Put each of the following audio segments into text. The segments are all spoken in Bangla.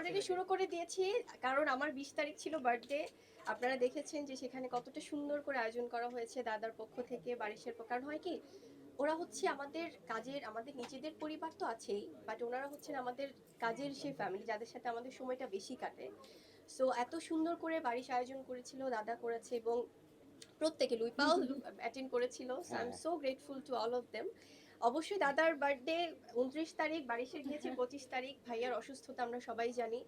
অলরেডি শুরু করে দিয়েছি, কারণ আমার 20 তারিখ ছিল বার্থডে। আপনারা দেখেছেন যে সেখানে কতটা সুন্দর করে আয়োজন করা হয়েছে দাদার পক্ষ থেকে, বারিশের পক্ষ। কারণ হয় কি, ওরা হচ্ছে আমাদের কাজের, আমাদের নিজেদের পরিবার তো আছেই, বাট ওনারা হচ্ছেন আমাদের কাজের সেই ফ্যামিলি যাদের সাথে আমাদের সময়টা বেশি কাটে। সো এত সুন্দর করে বারিশ আয়োজন করেছিল, দাদা করেছে, এবং প্রত্যেকে, লুইপাও অ্যাটেন্ড করেছিল। So I am so grateful to all of them. অবশ্যই দাদার বার্থডে 29 তারিখ, বারিশে গিয়েছে 25 তারিখ। ভাইয়ার অসুস্থতা আমরা সবাই জানি।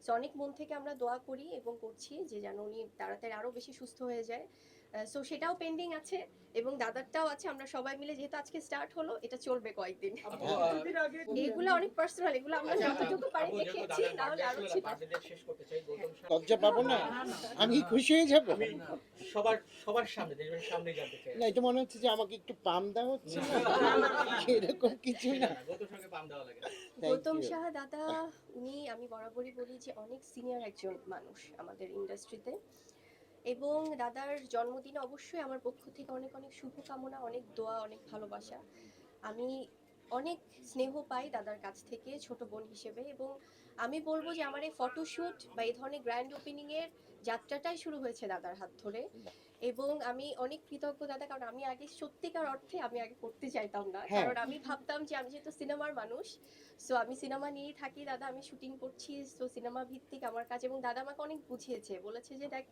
সো অনেক মন থেকে আমরা দোয়া করি এবং করছি যে যেন উনি তাড়াতাড়ি আরো বেশি সুস্থ হয়ে যায়। সো সেটাও পেন্ডিং আছে, এবং দাদারটাও আছে। আমরা সবাই মিলে, যেহেতু আজকে স্টার্ট হলো, এটা চলবে কয়েকদিন। এগুলো অনেক পার্সোনাল, এগুলো আমরা যতটুকু পারি দেখিয়েছি, না হলে আরো ছিল। লজ্জা পাবো না? আমি খুশি হয়ে যাবো? সবার সবার সামনে, দেশের সামনে জানতে চাই। না, এটা মনে হচ্ছে যে আমাকে একটু পাম দেওয়া হচ্ছে না, এরকম কিছু না। গৌতম সঙ্গে পাম দেওয়া লাগে। গৌতম সাহা দাদা, উনি, আমি বরাবরই বলি যে অনেক সিনিয়র একজন মানুষ আমাদের ইন্ডাস্ট্রিতে, এবং দাদার জন্মদিনে অবশ্যই আমার পক্ষ থেকে অনেক অনেক শুভকামনা, অনেক দোয়া, অনেক ভালোবাসা। আমি অনেক স্নেহ পাই দাদার কাছ থেকে ছোট বোন হিসেবে, এবং আমি বলবো যে আমার এই ফটোশ্যুট বা এই ধরনের গ্র্যান্ড ওপেনিং এর যাত্রাটাই শুরু হয়েছে দাদার হাত ধরে। এবং আমি অনেক কৃতজ্ঞ দাদা, কারণ আমি আগে সত্যিকার অর্থে আমি আগে করতে চাইতাম না, কারণ আমি ভাবতাম যে আমি যেহেতু সিনেমার মানুষ, সো আমি সিনেমা নিয়েই থাকি দাদা, আমি শুটিং করছি, সো সিনেমা ভিত্তিক আমার কাজ। এবং দাদা আমাকে অনেক বুঝিয়েছে, বলেছে যে দেখ,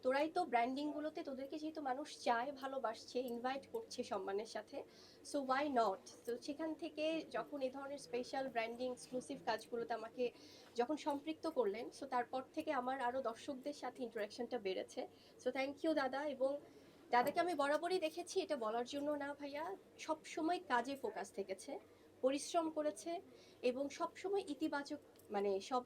তোরাই তো ব্র্যান্ডিং গুলোতে, তোদেরকে যেহেতু মানুষ চায়, ভালোবাসছে, ইনভাইট করছে সম্মানের সাথে, সো ওয়াই নট। তো সেখান থেকে যখন এই ধরনের স্পেশাল ব্র্যান্ডিং এক্সক্লুসিভ কাজগুলোতে আমাকে যখন সম্পৃক্ত করলেন, সো তারপর থেকে আমার আরো দর্শকদের সাথে ইন্টারাকশনটা বেড়েছে। সো থ্যাংক ইউ দাদা। এবং দাদাকে আমি বরাবরই দেখেছি, এটা বলার জন্য না ভাইয়া, সব সময় কাজে ফোকাস থেকেছে, পরিশ্রম করেছে, এবং সব সময় ইতিবাচক, মানে সব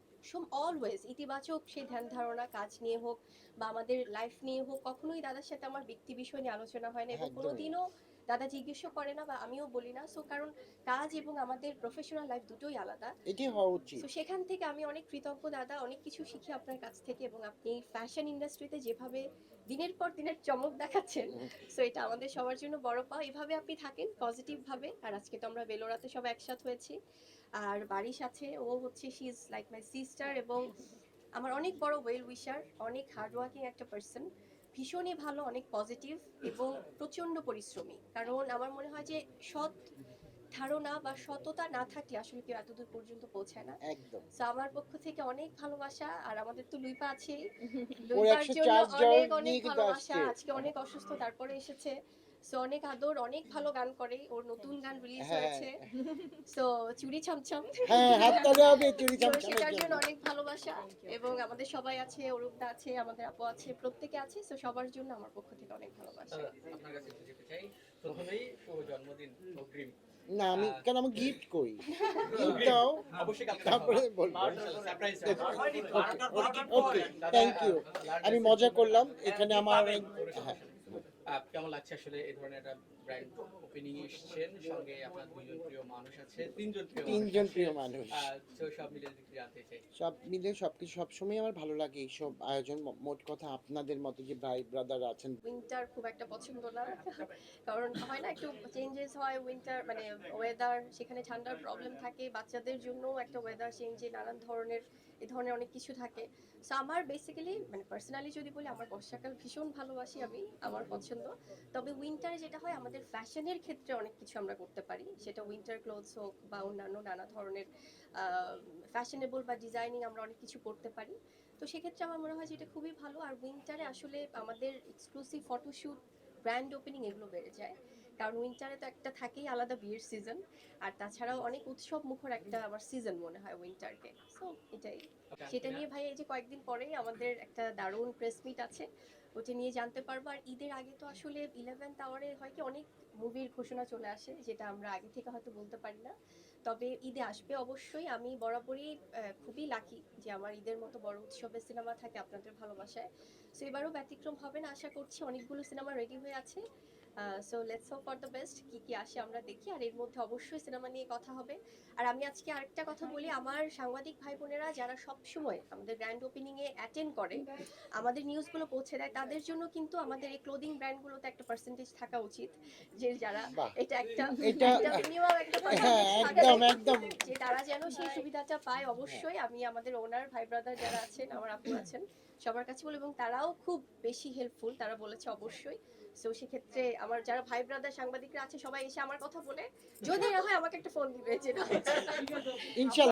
অলওয়েজ ইতিবাচক সেই ধ্যান ধারণা, কাজ নিয়ে হোক বা আমাদের লাইফ নিয়ে হোক, কখনোই দাদার সাথে আমার ব্যক্তি বিষয় নিয়ে আলোচনা হয় না, এবং কোনোদিনও দাদা জিজ্ঞেসও করে না বা আমিও বলি না। সো কারণ কাজ এবং আমাদের প্রফেশনাল লাইফ দুটোই আলাদা। এটাই হওয়া উচিত। তো সেখান থেকে আমি অনেক কৃতজ্ঞ দাদা, অনেক কিছু শিখি আপনার কাছ থেকে, এবং আপনি ফ্যাশন ইন্ডাস্ট্রিতে যেভাবে দিনের পর দিনের চমক দেখাচ্ছেন, সো এটা আমাদের সবার জন্য বড় পাওয়া। এভাবে আপনি থাকেন পজিটিভ ভাবে। আর আজকে তো আমরা বেলোরাতে সব একসাথ হয়েছি, আর বারিশ আছে, ও হচ্ছে she is like my sister, এবং আমার অনেক বড় ওয়েল উইশার, অনেক হার্ডওয়ার্কিং একটা পার্সন, ভীষণই ভালো, অনেক পজিটিভ, এবং প্রচন্ড পরিশ্রমী। কারণ আমার মনে হয় যে সৎ ধারণা বা সততা না থাকলে আসলে কেউ এতদূর পর্যন্ত পৌঁছায় না। একদম। সো আমার পক্ষ থেকে অনেক ভালোবাসা। আর আমাদের তো লুইপা আছেই, ওর লুইপার জন্য 104 জন অনেক অনেক নিয়ে কিন্তু ভালোবাসা। আসছে। আজকে অনেক অসুস্থ, তারপরে এসেছে। সো অনেক আদর, অনেক ভালো গান করে, ওর নতুন গান রিলিজ হ্যাঁ, হয়েছে, সো চুরি ছমছম। হ্যাঁ, হাততালি হবে চুরি তো চামচামের সেটার জন্য জন্য। অনেক ভালোবাসা, এবং আমাদের সবাই আছে, অরূপদা আছে, আমাদের আপু আছে, প্রত্যেকে আছে। সো সবার জন্য আমার পক্ষ থেকে অনেক ভালোবাসা। আপনার কাছে একটু যেতে চাই, প্রথমেই শুভ জন্মদিন অগ্রিম। না, আমি কেন, আমি গিফট কই, গিফট দাও, অবশ্যই কালকে তারপরে বলবো। সারপ্রাইজ। Okay, thank you. আমি মজা করলাম এখানে আমার। হ্যাঁ, কেমন লাগছে আসলে এই ধরনের একটা ব্র্যান্ড ওপেনিং এসেছেন, সঙ্গে আপনার দুইজন প্রিয় মানুষ আছে, তিনজন প্রিয় মানুষ। তো সব মিলে যদি জানতে চাই। সব মিলে সবকিছু সবসময় আমার ভালো লাগে এইসব আয়োজন। মোট কথা আপনাদের মতো যে ভাই ব্রাদার আছেন। উইন্টার খুব একটা পছন্দ না, কারণ হয় না, একটু চেঞ্জেস হয় উইন্টার, মানে ওয়েদার, সেখানে ঠান্ডার প্রবলেম থাকে, বাচ্চাদের জন্য একটা ওয়েদার চেঞ্জে নানান ধরনের, এই ধরনের অনেক কিছু থাকে। সো আমার বেসিক্যালি, মানে পার্সোনালি যদি বলি, আমার বর্ষাকাল ভীষণ ভালোবাসি আমি, আমার পছন্দ। তবে উইন্টারে যেটা হয়, আমাদের ফ্যাশনের ক্ষেত্রে অনেক কিছু আমরা করতে পারি, সেটা উইন্টার ক্লোথস হোক বা অন্যান্য নানা ধরনের ফ্যাশনেবল বা ডিজাইনিং, আমরা অনেক কিছু করতে পারি। তো সেক্ষেত্রে আমার মনে হয় যে এটা খুবই ভালো। আর উইন্টারে আসলে আমাদের এক্সক্লুসিভ ফটোশ্যুট, গ্র্যান্ড ওপেনিং এগুলো বেড়ে যায়, কারণ উইন্টারে তো একটা থাকেই আলাদা বিয়ের সিজন, আর তাছাড়াও অনেক উৎসব মুখর একটা আমার সিজন মনে হয় উইন্টারকে। সো এটাই। সেটা নিয়ে ভাই, এই যে কয়েকদিন পরেই আমাদের একটা দারুণ প্রেস মিট আছে, ওটা নিয়ে জানতে পারবো। আর ঈদের আগে তো আসলে 11th আওয়ারে হয় কি, অনেক মুভির ঘোষণা চলে আসে, যেটা আমরা আগে থেকে হয়তো বলতে পারি না। তবে ঈদে আসবে অবশ্যই। আমি বরাবরই খুবই লাকি যে আমার ঈদের মতো বড় উৎসবের সিনেমা থাকে আপনাদের ভালোবাসায়। সো এবারও ব্যতিক্রম হবে না আশা করছি। অনেকগুলো সিনেমা রেডি হয়ে আছে, so let's hope for the best, কি কি আসে আমরা দেখি, আর এর মধ্যে অবশ্যই সিনেমা নিয়ে কথা হবে। আর আমি আজকে আরেকটা কথা বলি, আমার সাংবাদিক ভাই বোনেরা যারা সবসময় আমাদের গ্র্যান্ড ওপেনিং এ অ্যাটেন্ড করে, আমাদের নিউজগুলো পৌঁছে দেয়, তাদের জন্য কিন্তু আমাদের এই ক্লোদিং ব্র্যান্ডগুলোতে একটা পার্সেন্টেজ থাকা উচিত, যে যারা বাহ। এটা একটা এটা- মিনিমাম একটা হ্যাঁ, percentage থাকা একদম দরকার, একদম যে তারা যেন সেই সুবিধাটা পায়। অবশ্যই আমি আমাদের ওনার ভাই ব্রাদার যারা আছেন, আমার আপু আছেন, সবার কাছে বলি, এবং তারাও খুব বেশি হেল্পফুল, তারা বলেছে অবশ্যই। সো সেক্ষেত্রে আমার যারা ভাই ব্রাদার সাংবাদিকরা আছে সবাই এসে আমার কথা বলে, যদি না হয় আমাকে একটা ফোন দিবে, যেটা ইনশাল্লাহ